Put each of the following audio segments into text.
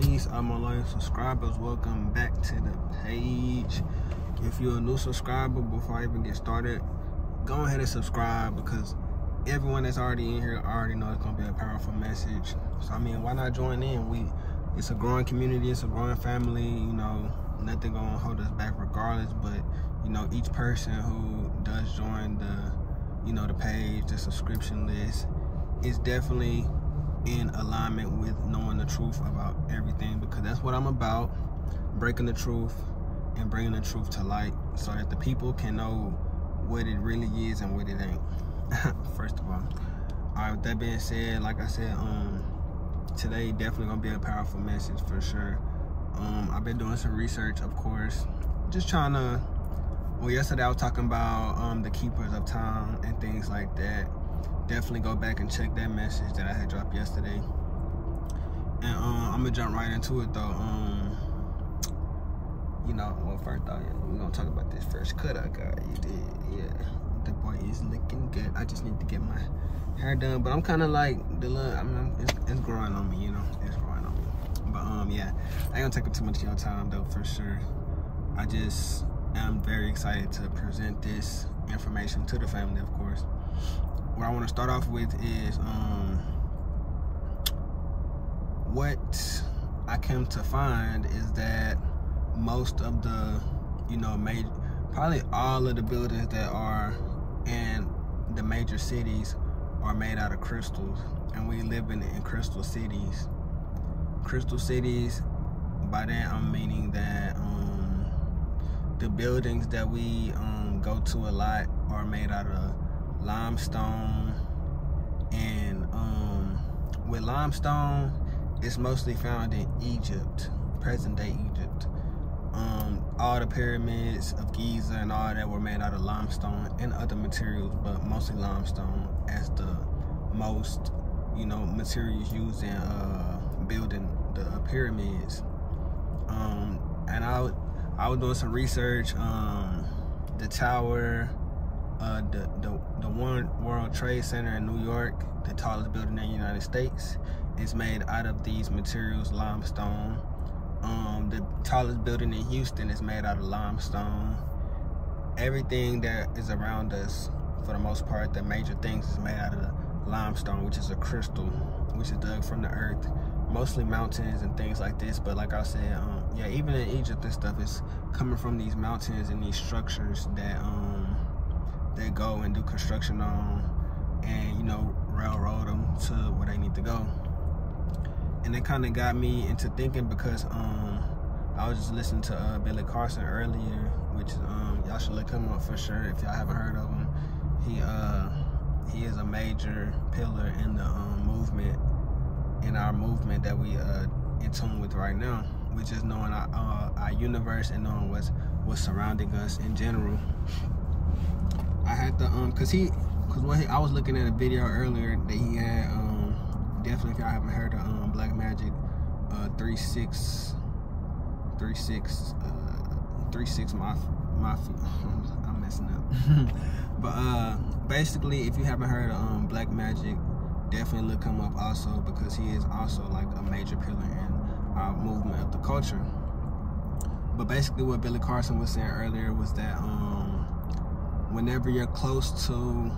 Peace, all my loyal subscribers. Welcome back to the page. If you're a new subscriber, before I even get started, go ahead and subscribe, because everyone that's already in here already know it's gonna be a powerful message. So I mean, why not join in? It's a growing community, it's a growing family, you know, nothing gonna hold us back regardless. But you know, each person who does join the page, the subscription list, is definitely in alignment with knowing the truth about everything, because that's what I'm about, breaking the truth and bringing the truth to light so that the people can know what it really is and what it ain't. First of all right, with that being said, like I said, today definitely gonna be a powerful message for sure. I've been doing some research, of course, just trying to, well, yesterday I was talking about the keepers of time and things like that. Definitely go back and check that message that I had dropped yesterday. And I'm gonna jump right into it though. Well, first off, we're gonna talk about this first cut I got. You did, yeah. The boy is looking good. I just need to get my hair done, but I'm kind of like it's growing on me, you know. It's growing on me. But yeah, I ain't gonna take up too much of your time though, for sure. I just am very excited to present this information to the family, of course. What I want to start off with is what I came to find is that most of the, probably all of the buildings that are in the major cities are made out of crystals, and we live in crystal cities. Crystal cities, by that I'm meaning that the buildings that we go to a lot are made out of limestone, and with limestone, it's mostly found in Egypt, present day Egypt. All the pyramids of Giza and all that were made out of limestone and other materials, but mostly limestone as the most, materials used in building the pyramids. And I was doing some research. The tower, the One World Trade Center in New York, the tallest building in the United States, is made out of these materials, limestone. The tallest building in Houston is made out of limestone. Everything that is around us, for the most part, the major things, is made out of limestone, which is a crystal, which is dug from the earth. Mostly mountains and things like this, but like I said, yeah, even in Egypt and stuff, is coming from these mountains and these structures that they go and do construction on, and railroad them to where they need to go. And it kind of got me into thinking, because I was just listening to Billy Carson earlier, which y'all should look him up for sure if y'all haven't heard of him. He is a major pillar in the movement, in our movement that we in tune with right now, which is knowing our universe and knowing what's surrounding us in general. I had to I was looking at a video earlier that he had, definitely if y'all haven't heard of Black Magic 36 Mafia. I'm messing up. But basically, if you haven't heard of Black Magic, definitely look him up also, because he is also like a major pillar in our movement of the culture. But basically what Billy Carson was saying earlier was that whenever you're close to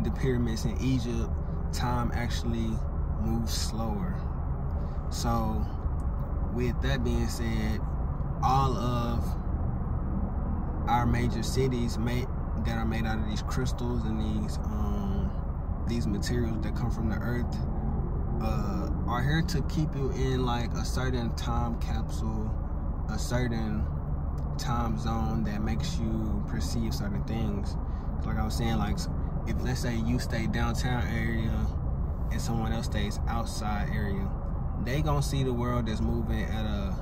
the pyramids in Egypt, time actually moves slower. So with that being said, all of our major cities that are made out of these crystals and these materials that come from the earth are here to keep you in like a certain time capsule, a certain time zone that makes you perceive certain things. Like I was saying, like if let's say you stay downtown area and someone else stays outside area, they gonna see the world that's moving at a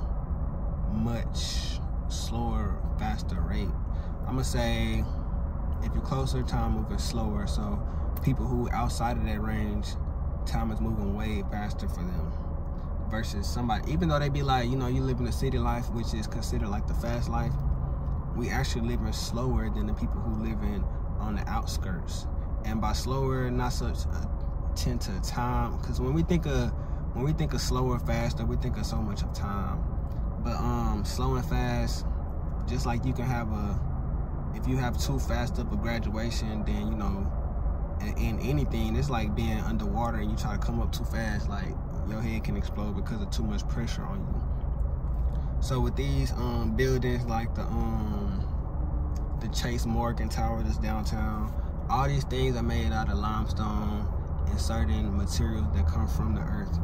much slower, faster rate. I'm gonna say if you're closer, time moving slower. So people who outside of that range, time is moving way faster for them, versus somebody, even though they be like, you live in a city life, which is considered like the fast life, we actually living slower than the people who live on the outskirts. And by slower, not such a tend to time, because when we think of when we think of slower, faster, we think of so much of time. But slow and fast, just like you can have if you have too fast up a graduation, then, you know, in anything, it's like being underwater and you try to come up too fast, like your head can explode because of too much pressure on you. So with these buildings like the Chase Morgan Tower that's downtown, all these things are made out of limestone and certain materials that come from the earth,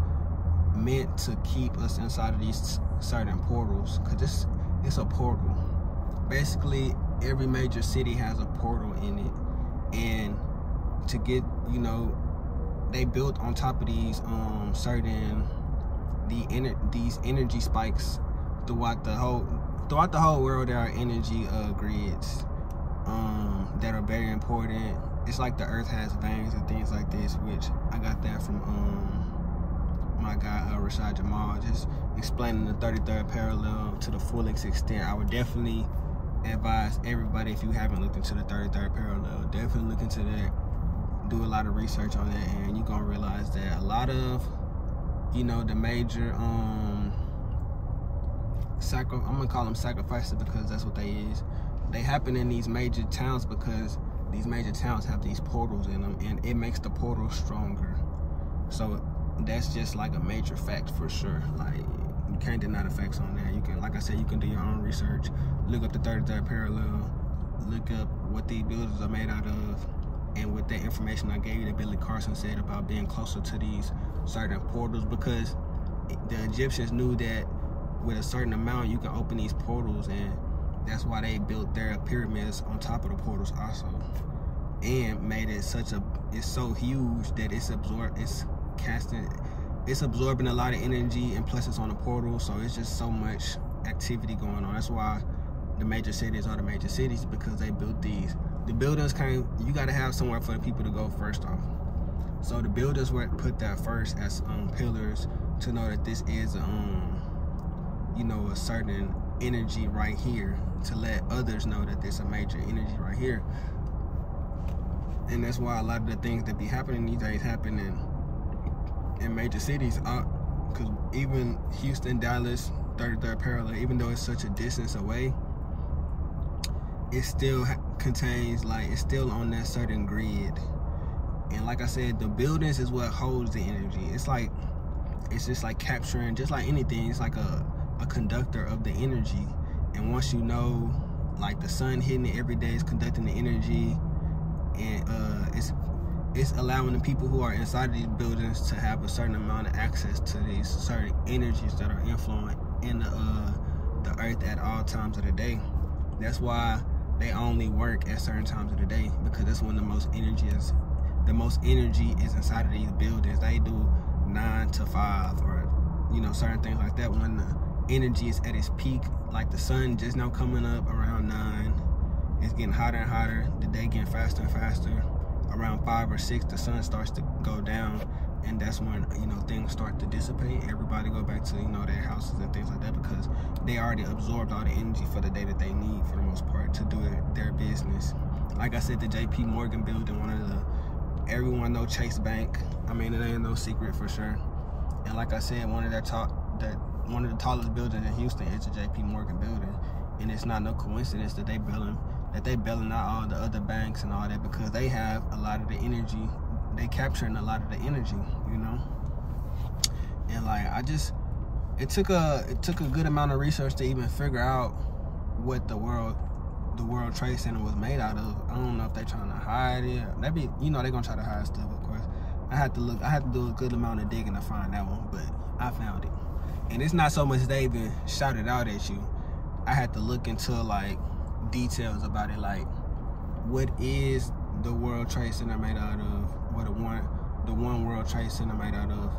meant to keep us inside of these certain portals, because it's a portal. Basically, every major city has a portal in it, and to get, you know, they built on top of these these energy spikes throughout the whole world. There are energy grids that are very important. It's like the earth has veins and things like this, which I got that from my guy Rashad Jamal, just explaining the 33rd parallel to the fullest extent. I would definitely advise everybody, if you haven't looked into the 33rd parallel, definitely look into that, do a lot of research on that, and you're gonna realize that a lot of, you know, the major I'm gonna call them sacrifices, because that's what they is. They happen in these major towns because these major towns have these portals in them, and it makes the portal stronger. So that's just like a major fact for sure. Like, you can't deny the facts on that. You can, like I said, you can do your own research, look up the 33rd parallel, look up what these buildings are made out of, and with that information I gave you that Billy Carson said about being closer to these certain portals, because the Egyptians knew that with a certain amount you can open these portals, and that's why they built their pyramids on top of the portals also, and made it it's so huge that it's absorbing a lot of energy, and plus it's on the portal, so it's just so much activity going on. That's why the major cities are the major cities, because they built these. The buildings you got to have somewhere for the people to go first off. So the builders were put that first as pillars to know that this is you know, a certain energy right here, to let others know that there's a major energy right here. And that's why a lot of the things that be happening these days happen in major cities, because even Houston, Dallas, 33rd parallel, even though it's such a distance away, it still contains, like, it's still on that certain grid. And like I said, the buildings is what holds the energy. It's just like capturing, just like anything, it's like a conductor of the energy. And once you know, like, the sun hitting it every day is conducting the energy, and it's allowing the people who are inside of these buildings to have a certain amount of access to these certain energies that are influent in the earth at all times of the day. That's why they only work at certain times of the day, because that's when the most energy is inside of these buildings. They do 9 to 5, or, you know, certain things like that. When the energy is at its peak, like the sun just now coming up around 9, it's getting hotter and hotter, the day getting faster and faster. Around 5 or 6, the sun starts to go down, and that's when, you know, things start to dissipate. Everybody go back to, you know, their houses and things like that, because they already absorbed all the energy for the day that they need, for the most part, to do their business. Like I said, the JP Morgan building, everyone know Chase Bank. I mean, it ain't no secret for sure. And like I said, one of the tallest buildings in Houston is the JP Morgan building, and it's not no coincidence that they bailing out all the other banks and all that, because they have a lot of the energy. They capturing a lot of the energy, you know. And like, it took a good amount of research to even figure out what the World Trade Center was made out of. I don't know if they're trying to hide it. They be, you know, they're gonna try to hide stuff, of course. I had to do a good amount of digging to find that one, but I found it. And it's not so much they even shouted out at you. I had to look into, like, details about it, like, what is the World Trade Center made out of? What the one World Trade Center made out of?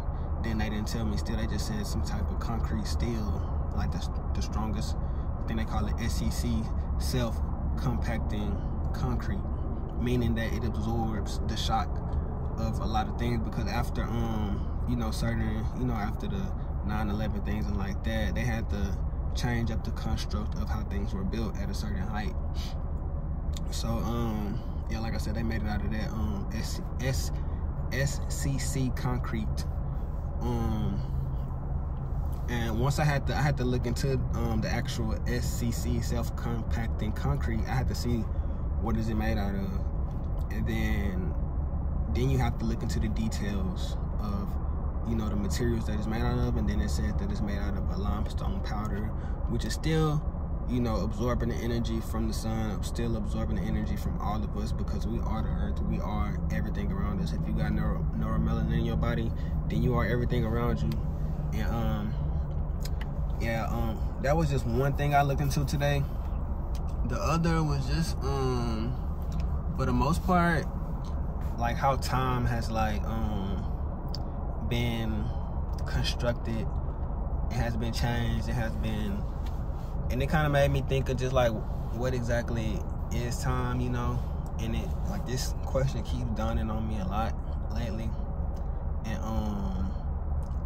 Then they didn't tell me still. They just said some type of concrete steel, like the strongest, I think they call it SEC, self-compacting concrete, meaning that it absorbs the shock of a lot of things. Because after you know, after the 9/11 things and like that, they had to change up the construct of how things were built at a certain height. So yeah, like I said, they made it out of that SCC concrete. And once I had to look into the actual SCC, self-compacting concrete. I had to see what is it made out of, and then you have to look into the details of, you know, the materials that it's made out of. And then it said that it's made out of a limestone powder, which is still, you know, absorbing the energy from the sun, still absorbing the energy from all of us, because we are the earth, we are everything around us. If you got neuromelanin in your body, then you are everything around you. And that was just one thing I looked into today. The other was just for the most part, like how time has like been constructed. It has been changed. It has been, and it kind of made me think of just like, what exactly is time, you know? And it, like, this question keeps dawning on me a lot lately. And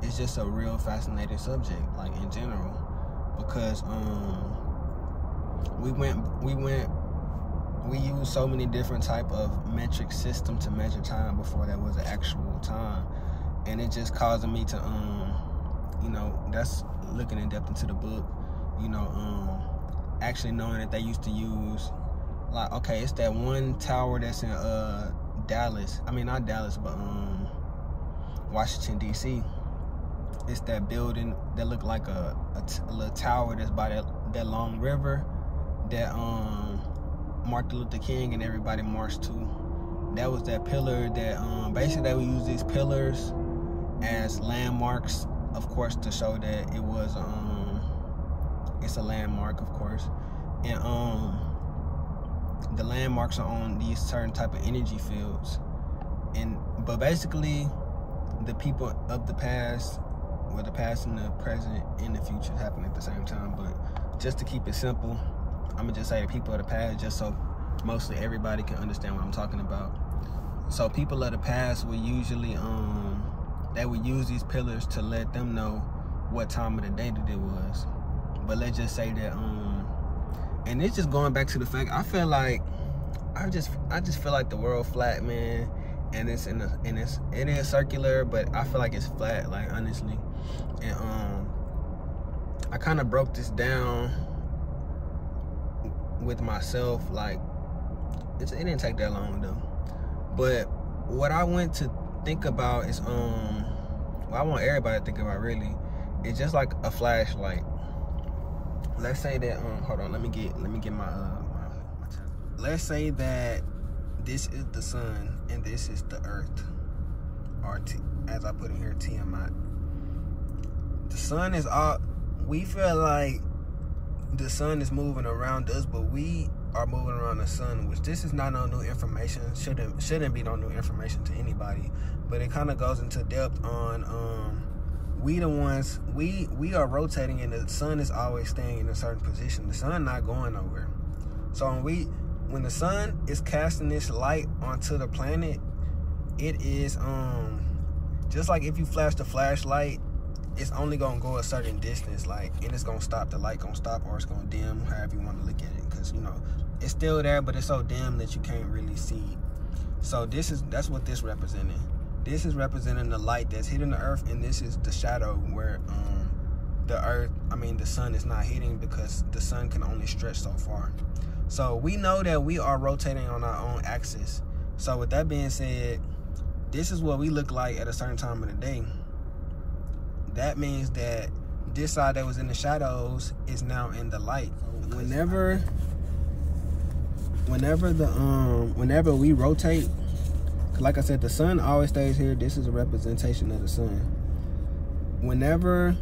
it's just a real fascinating subject, like, in general, because we use so many different type of metric system to measure time before there was an actual time. And it just causing me to you know, that's looking in depth into the book, you know, actually knowing that they used to use, like, okay, it's that one tower that's in Dallas. I mean, not Dallas, but Washington, D.C. It's that building that looked like a little tower that's by that long river that Martin Luther King and everybody marched to. That was that pillar that basically they would use these pillars as landmarks, of course, to show that it was it's a landmark, of course. And the landmarks are on these certain type of energy fields. But basically, the people of the past, well, the past and the present and the future happen at the same time. But just to keep it simple, I'm gonna just say the people of the past, just so mostly everybody can understand what I'm talking about. So people of the past would usually they would use these pillars to let them know what time of the day that it was. But let's just say that and it's just going back to the fact, I feel like I just feel like the world flat, man. And it is circular, but I feel like it's flat, like, honestly. And I kind of broke this down with myself, like, it didn't take that long though. But what I went to think about is what I want everybody to think about, really, it's just like a flashlight. Let's say that hold on, let me get my let's say that this is the sun and this is the earth, or as I put in here, Tiamat. The sun is all, we feel like the sun is moving around us, but we are moving around the sun, which this is not no new information, shouldn't be no new information to anybody. But it kind of goes into depth on we the ones, we are rotating, and the sun is always staying in a certain position. The sun not going nowhere. So when the sun is casting this light onto the planet, it is just like if you flash the flashlight, it's only gonna go a certain distance, like, and it's gonna stop, the light gonna stop, or it's gonna dim, however you want to look at it, because, you know, it's still there, but it's so dim that you can't really see it. So that's what this representing. This is representing the light that's hitting the earth, and this is the shadow where the sun is not hitting, because the sun can only stretch so far. So we know that we are rotating on our own axis. So with that being said, this is what we look like at a certain time of the day. That means that this side that was in the shadows is now in the light. Whenever we rotate, like I said, the sun always stays here. This is a representation of the sun. Whenever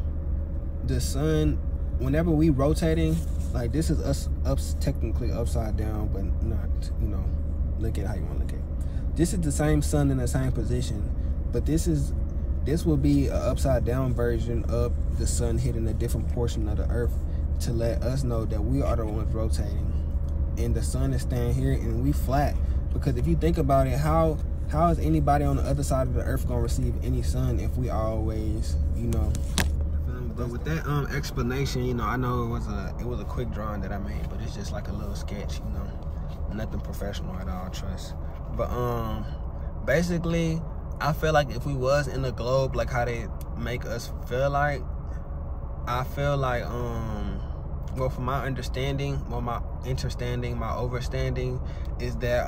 we rotating, like, this is us technically upside down, but not, you know, look at how you want to look at it. This is the same sun in the same position, but this will be an upside down version of the sun hitting a different portion of the earth to let us know that we are the ones rotating, and the sun is staying here and we flat. Because if you think about it, how is anybody on the other side of the earth gonna receive any sun if we always, you know? But with that explanation, you know, I know it was a quick drawing that I made, but it's just like a little sketch, you know, nothing professional at all, trust. But basically, I feel like if we was in the globe, like how they make us feel like, I feel like, well, from my understanding, well, my understanding, my overstanding is that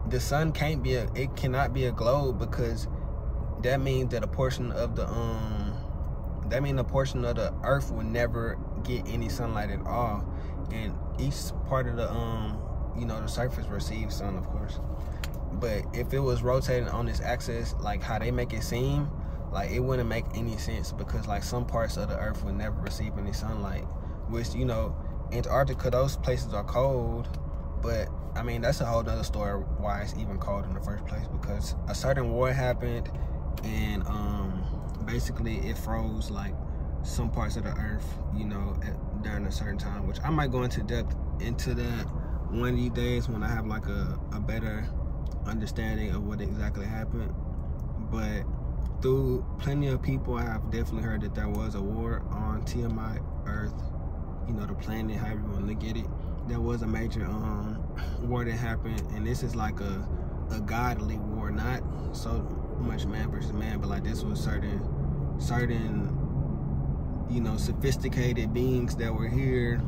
the sun cannot be a globe, because that means that a portion of the earth will never get any sunlight at all, and each part of the the surface receives sun, of course. But if it was rotating on this axis, like how they make it seem, like it wouldn't make any sense, because like some parts of the earth would never receive any sunlight, which, Antarctica, those places are cold, but I mean, that's a whole nother story why it's even cold in the first place, because a certain war happened, and basically it froze like some parts of the earth, during a certain time, which I might go into depth into that one of these days when I have like a better understanding of what exactly happened. But through plenty of people, I have definitely heard that there was a war on Tiamat, Earth, the planet, however you want to look at it. There was a major war that happened, and this is like a godly war, not so much man versus man, but like this was certain sophisticated beings that were here,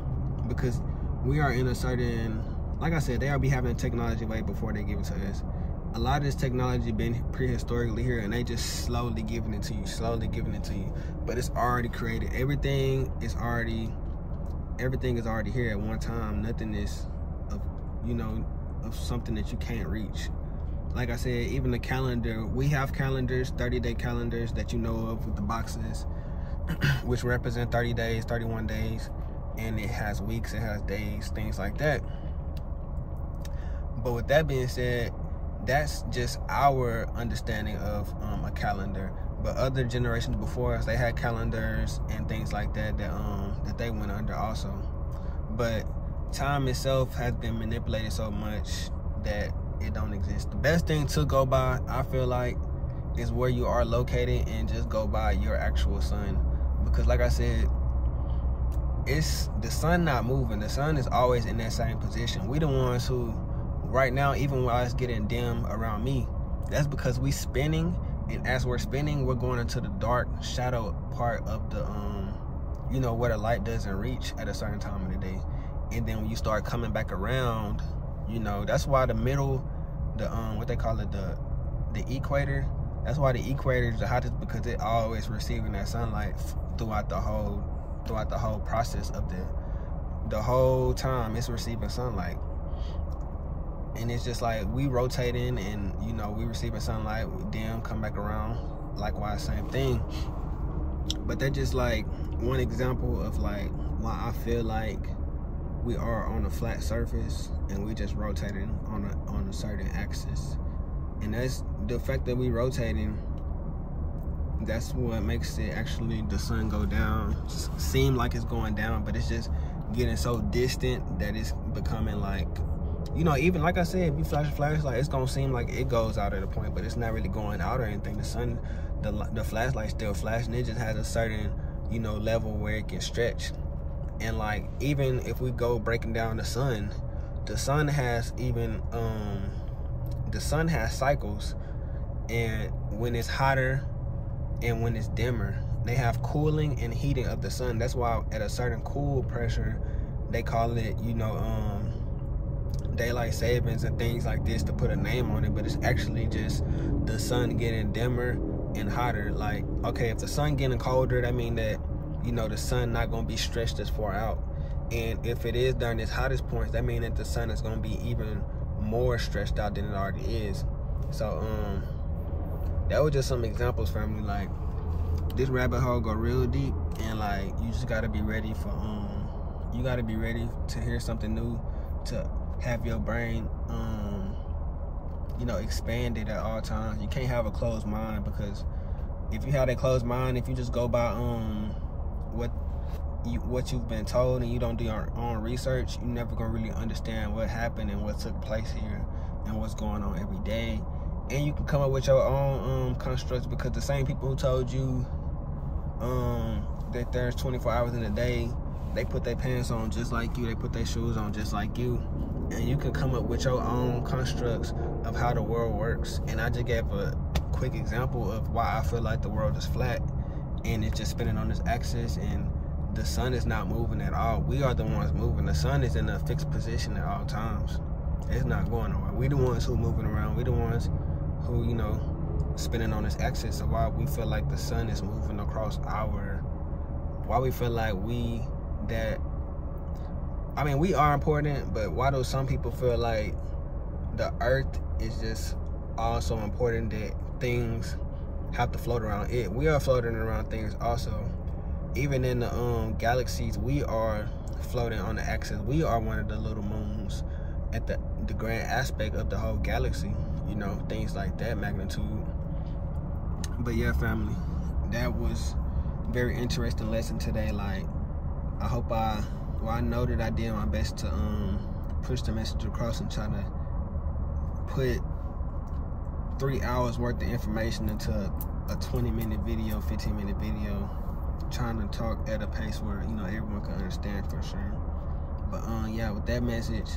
because we are in a certain, like I said, they'll be having technology way before they give it to us. A lot of this technology been prehistorically here, and they just slowly giving it to you, but it's already created. Everything is already here at one time. Nothing is of something that you can't reach. Like I said, even the calendar, we have calendars, 30-day calendars that you know of with the boxes, which represent 30 days, 31 days, and it has weeks, it has days, things like that. But with that being said, that's just our understanding of a calendar. But other generations before us, they had calendars and things like that that they went under also. But time itself has been manipulated so much that it don't exist. The best thing to go by, I feel like, is where you are located, and just go by your actual sun. Because like I said, it's the sun not moving. The sun is always in that same position. We the ones who, right now, even while it's getting dim around me, that's because we spinning, and as we're spinning, we're going into the dark shadow part of the where the light doesn't reach at a certain time of the day. And then when you start coming back around, that's why the middle, what they call it, the equator, that's why the equator is the hottest, because it always receiving that sunlight throughout the whole process of the whole time it's receiving sunlight. And it's just like we rotating, and we receiving sunlight, dim, come back around, likewise, same thing. But that's just like one example of like why I feel like we are on a flat surface, and we just rotating on a certain axis. And that's the fact that we rotating, that's what makes it actually, the sun go down, seem like it's going down, but it's just getting so distant that it's becoming like, even like I said, if you flash a flashlight, it's gonna seem like it goes out at a point, but it's not really going out or anything. The sun, the flashlight's still flashing. It just has a certain level where it can stretch. And like, even if we go breaking down the sun has even the sun has cycles, and when it's hotter and when it's dimmer, they have cooling and heating of the sun. That's why at a certain cool pressure, they call it daylight savings and things like this, to put a name on it, but it's actually just the sun getting dimmer and hotter. Like, okay, if the sun getting colder, that means that the sun not gonna be stretched as far out, and if it is during its hottest points, that means that the sun is gonna be even more stretched out than it already is. So that was just some examples, family. Like, this rabbit hole go real deep, and like, you just gotta be ready for you gotta be ready to hear something new, to have your brain expanded at all times. You can't have a closed mind, because if you have a closed mind, if you just go by what you've been told, and you don't do your own research, you're never gonna really understand what happened and what took place here and what's going on every day. And you can come up with your own constructs, because the same people who told you that there's 24 hours in a day, they put their pants on just like you, they put their shoes on just like you, and you can come up with your own constructs of how the world works. And I just gave a quick example of why I feel like the world is flat and it's just spinning on this axis and the sun is not moving at all. We are the ones moving. The sun is in a fixed position at all times. It's not going nowhere. We the ones who moving around. We the ones who, you know, spinning on this axis. So why we feel like the sun is moving across why we feel like we are important, but why do some people feel like the earth is just also important, that things have to float around it? We are floating around things also. Even in the galaxies, we are floating on the axis. We are one of the little moons at the grand aspect of the whole galaxy, you know, things like that magnitude. But yeah, family, that was a very interesting lesson today. Like, I hope I know that I did my best to push the message across and try to put 3 hours worth of information into a 20-minute video, 15-minute video, trying to talk at a pace where, you know, everyone can understand for sure. But yeah, with that message,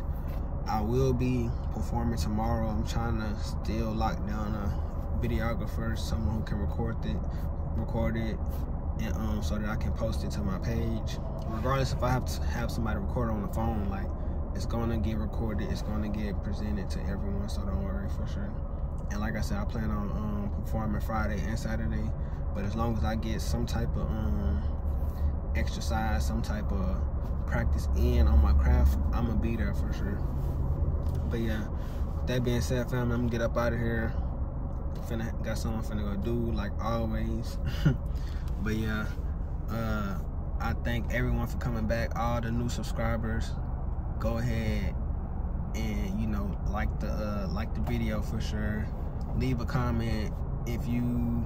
I will be performing tomorrow. I'm trying to still lock down a videographer, someone who can record it, and so that I can post it to my page. Regardless if I have to have somebody record on the phone, like, it's gonna get recorded, it's gonna get presented to everyone, so don't worry for sure. And like I said, I plan on performing Friday and Saturday, but as long as I get some type of exercise, some type of practice in on my craft, I'm gonna be there for sure. But yeah, with that being said, family, I'm gonna get up out of here. Got something I'm finna go do, like always. But yeah, I thank everyone for coming back. All the new subscribers, go ahead and, you know, like the video for sure. Leave a comment if you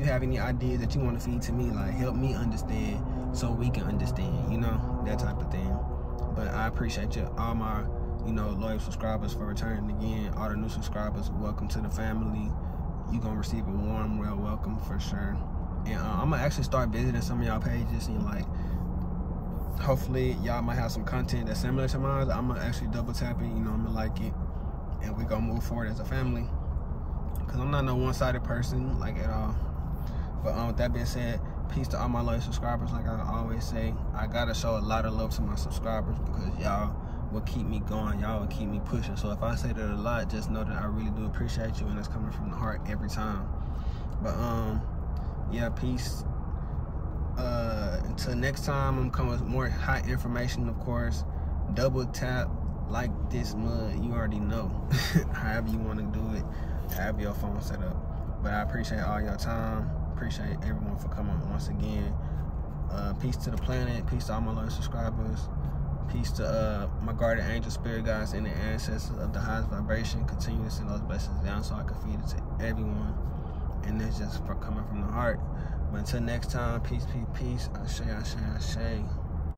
have any ideas that you want to feed to me, like, help me understand so we can understand, you know, that type of thing. But I appreciate you, all my, you know, loyal subscribers, for returning again. All the new subscribers, welcome to the family. You're gonna receive a warm, real welcome for sure. And I'm gonna actually start visiting some of y'all pages, and like, hopefully y'all might have some content that's similar to mine. I'm gonna actually double tap it, you know, I'm gonna like it, and we gonna move forward as a family, because I'm not no one-sided person, like, at all. But with that being said, peace to all my loyal subscribers. Like I always say, I gotta show a lot of love to my subscribers, because y'all will keep me going, y'all will keep me pushing. So if I say that a lot, just know that I really do appreciate you, and it's coming from the heart every time. But yeah, peace. Until next time, I'm coming with more hot information, of course. Double tap, like this mud, you already know. However you want to do it, have your phone set up. But I appreciate all your time. Appreciate everyone for coming once again. Peace to the planet. Peace to all my loyal subscribers. Peace to my guardian angel, spirit guides, and the ancestors of the highest vibration. Continue to send those blessings down so I can feed it to everyone. And that's just coming from the heart. But until next time, peace, peace, peace. Ashe, ashe, ashe.